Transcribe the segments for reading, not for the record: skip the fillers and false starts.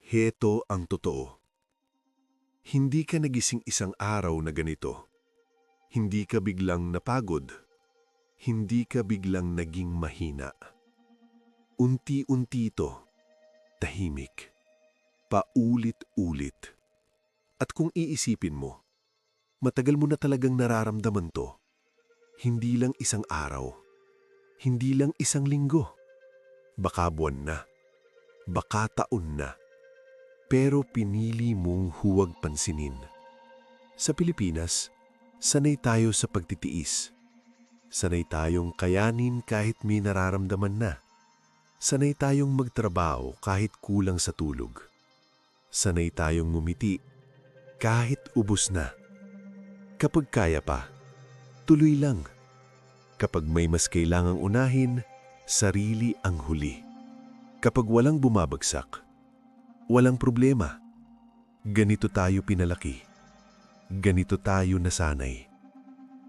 Heto ang totoo. Hindi ka nagising isang araw na ganito. Hindi ka biglang napagod. Hindi ka biglang naging mahina. Unti-unti ito, tahimik, paulit-ulit. At kung iisipin mo, matagal mo na talagang nararamdaman to. Hindi lang isang araw, hindi lang isang linggo, baka buwan na, baka taon na. Pero pinili mong huwag pansinin. Sa Pilipinas, sanay tayo sa pagtitiis. Sanay tayong kayanin kahit may nararamdaman na. Sanay tayong magtrabaho kahit kulang sa tulog. Sanay tayong ngumiti kahit ubos na. Kapag kaya pa, tuloy lang. Kapag may mas kailangang unahin, sarili ang huli. Kapag walang bumabagsak, walang problema. Ganito tayo pinalaki. Ganito tayo nasanay.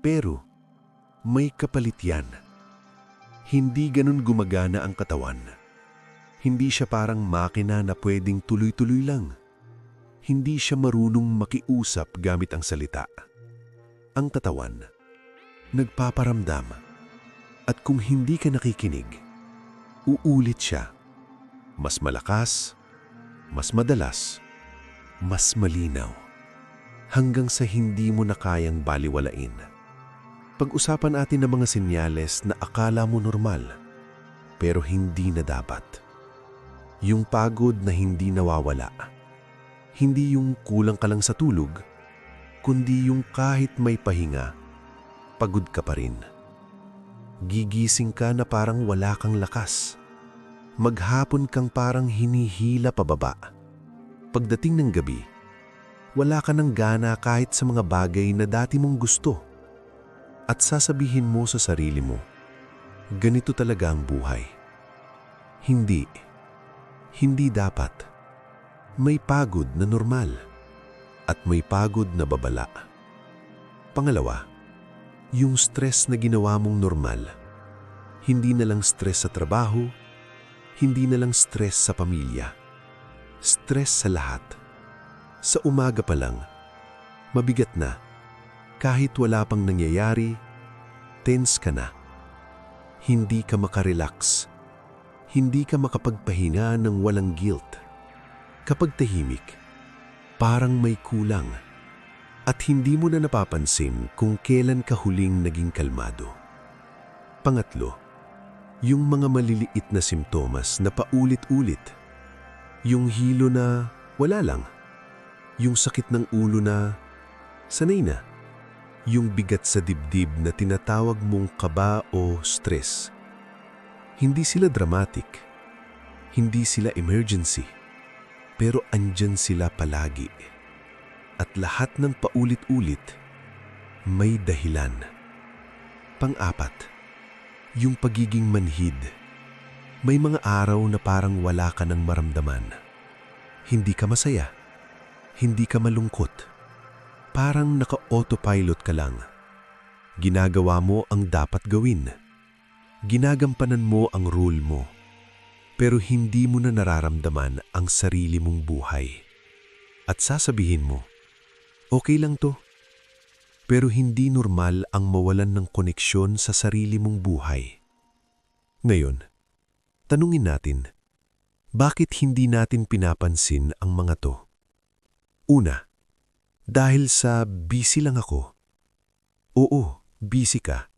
Pero may kapalit yan. Hindi ganun gumagana ang katawan. Hindi siya parang makina na pwedeng tuloy-tuloy lang. Hindi siya marunong makiusap gamit ang salita. Ang katawan, nagpaparamdam. At kung hindi ka nakikinig, uulit siya. Mas malakas, mas madalas, mas malinaw. Hanggang sa hindi mo na kayang baliwalain. Pag-usapan natin ng mga senyales na akala mo normal, pero hindi na dapat. Yung pagod na hindi nawawala. Hindi yung kulang ka lang sa tulog, kundi yung kahit may pahinga, pagod ka pa rin. Gigising ka na parang wala kang lakas. Maghapon kang parang hinihila pababa. Pagdating ng gabi, wala ka ng gana kahit sa mga bagay na dati mong gusto. At sasabihin mo sa sarili mo, ganito talaga ang buhay. Hindi dapat. May pagod na normal at may pagod na babala. Pangalawa, yung stress na ginawa mong normal, hindi na lang stress sa trabaho, hindi na lang stress sa pamilya, stress sa lahat. Sa umaga pa lang, mabigat na. Kahit wala pang nangyayari, tense ka na. Hindi ka makarelax. Hindi ka makapagpahinga ng walang guilt. Kapag tahimik, parang may kulang. At hindi mo na napapansin kung kailan ka huling naging kalmado. Pangatlo, yung mga maliliit na simptomas na paulit-ulit. Yung hilo na wala lang. Yung sakit ng ulo na sanay na. Yung bigat sa dibdib na tinatawag mong kaba o stress. Hindi sila dramatic. Hindi sila emergency. Pero andyan sila palagi. At lahat ng paulit-ulit, may dahilan. Pang-apat, yung pagiging manhid. May mga araw na parang wala ka nang maramdaman. Hindi ka masaya. Hindi ka malungkot. Parang naka-autopilot ka lang. Ginagawa mo ang dapat gawin. Ginagampanan mo ang role mo. Pero hindi mo na nararamdaman ang sarili mong buhay. At sasabihin mo, okay lang to. Pero hindi normal ang mawalan ng koneksyon sa sarili mong buhay. Ngayon, tanungin natin, bakit hindi natin pinapansin ang mga to? Una, dahil sa busy lang ako. Oo, busy ka.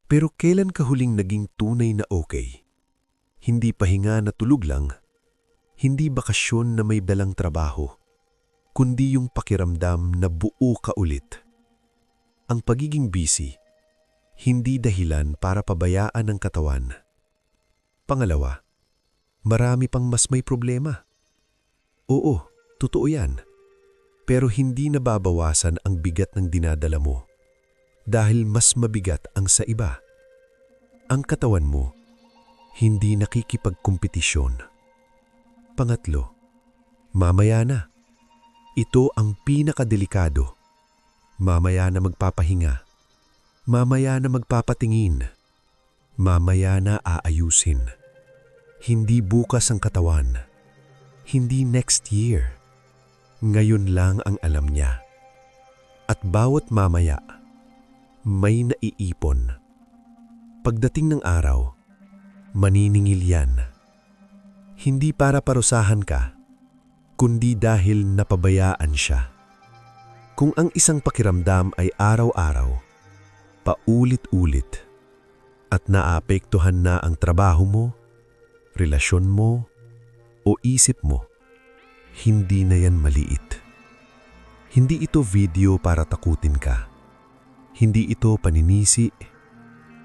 Pero kailan ka huling naging tunay na okay? Hindi pahinga na tulog lang. Hindi bakasyon na may dalang trabaho. Kundi yung pakiramdam na buo ka ulit. Ang pagiging busy, hindi dahilan para pabayaan ang katawan. Pangalawa, marami pang mas may problema. Oo, totoo yan. Pero hindi nababawasan ang bigat ng dinadala mo dahil mas mabigat ang sa iba. Ang katawan mo, hindi nakikipagkompetisyon. Pangatlo, mamaya na. Ito ang pinakadelikado. Mamaya na magpapahinga. Mamaya na magpapatingin. Mamaya na aayusin. Hindi bukas ang katawan. Hindi next year. Ngayon lang ang alam niya. At bawat mamaya, may naiipon. Pagdating ng araw, maniningil yan. Hindi para parusahan ka, kundi dahil napabayaan siya. Kung ang isang pakiramdam ay araw-araw, paulit-ulit, at naapektuhan na ang trabaho mo, relasyon mo, o isip mo, hindi na yan maliit. Hindi ito video para takutin ka. Hindi ito paninisi.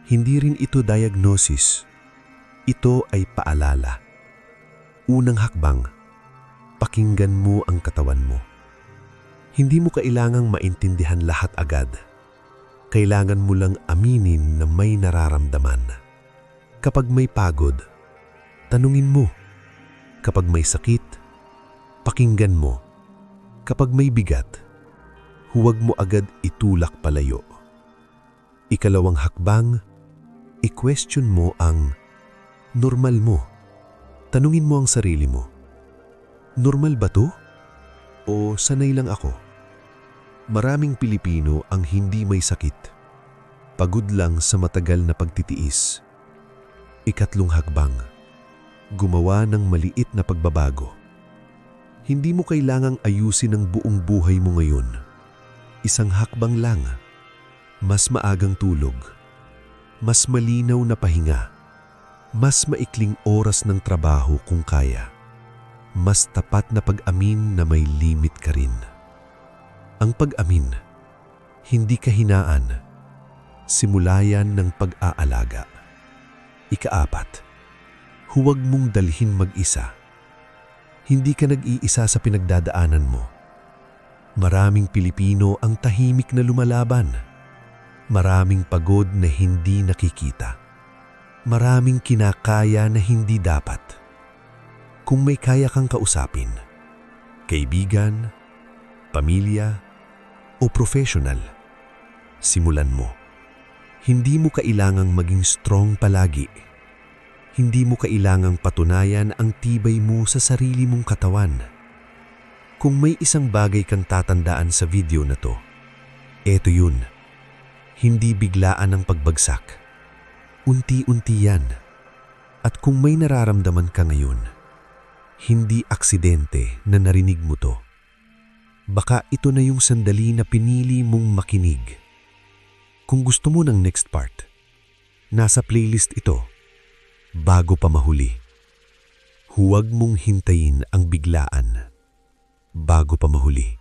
Hindi rin ito diagnosis. Ito ay paalala. Unang hakbang, pakinggan mo ang katawan mo. Hindi mo kailangang maintindihan lahat agad. Kailangan mo lang aminin na may nararamdaman. Kapag may pagod, tanungin mo. Kapag may sakit, pakinggan mo. Kapag may bigat, huwag mo agad itulak palayo. Ikalawang hakbang, i-question mo ang normal mo. Tanungin mo ang sarili mo. Normal ba to? O sanay lang ako? Maraming Pilipino ang hindi may sakit. Pagod lang sa matagal na pagtitiis. Ikatlong hakbang, gumawa ng maliit na pagbabago. Hindi mo kailangang ayusin ang buong buhay mo ngayon. Isang hakbang lang. Mas maagang tulog. Mas malinaw na pahinga. Mas maikling oras ng trabaho kung kaya. Mas tapat na pag-amin na may limit ka rin. Ang pag-amin, hindi kahinaan. Simula yan ng pag-aalaga. Ikaapat, huwag mong dalhin mag-isa. Hindi ka nag-iisa sa pinagdadaanan mo. Maraming Pilipino ang tahimik na lumalaban. Maraming pagod na hindi nakikita. Maraming kinakaya na hindi dapat. Kung may kaya kang kausapin, kaibigan, pamilya, o professional, simulan mo. Hindi mo kailangang maging strong palagi. Hindi mo kailangang patunayan ang tibay mo sa sarili mong katawan. Kung may isang bagay kang tatandaan sa video na to, eto yun. Hindi biglaan ang pagbagsak. Unti-unti yan. At kung may nararamdaman ka ngayon, hindi aksidente na narinig mo to. Baka ito na yung sandali na pinili mong makinig. Kung gusto mo ng next part, nasa playlist ito. Bago pa mahuli. Huwag mong hintayin ang biglaan bago pa mahuli.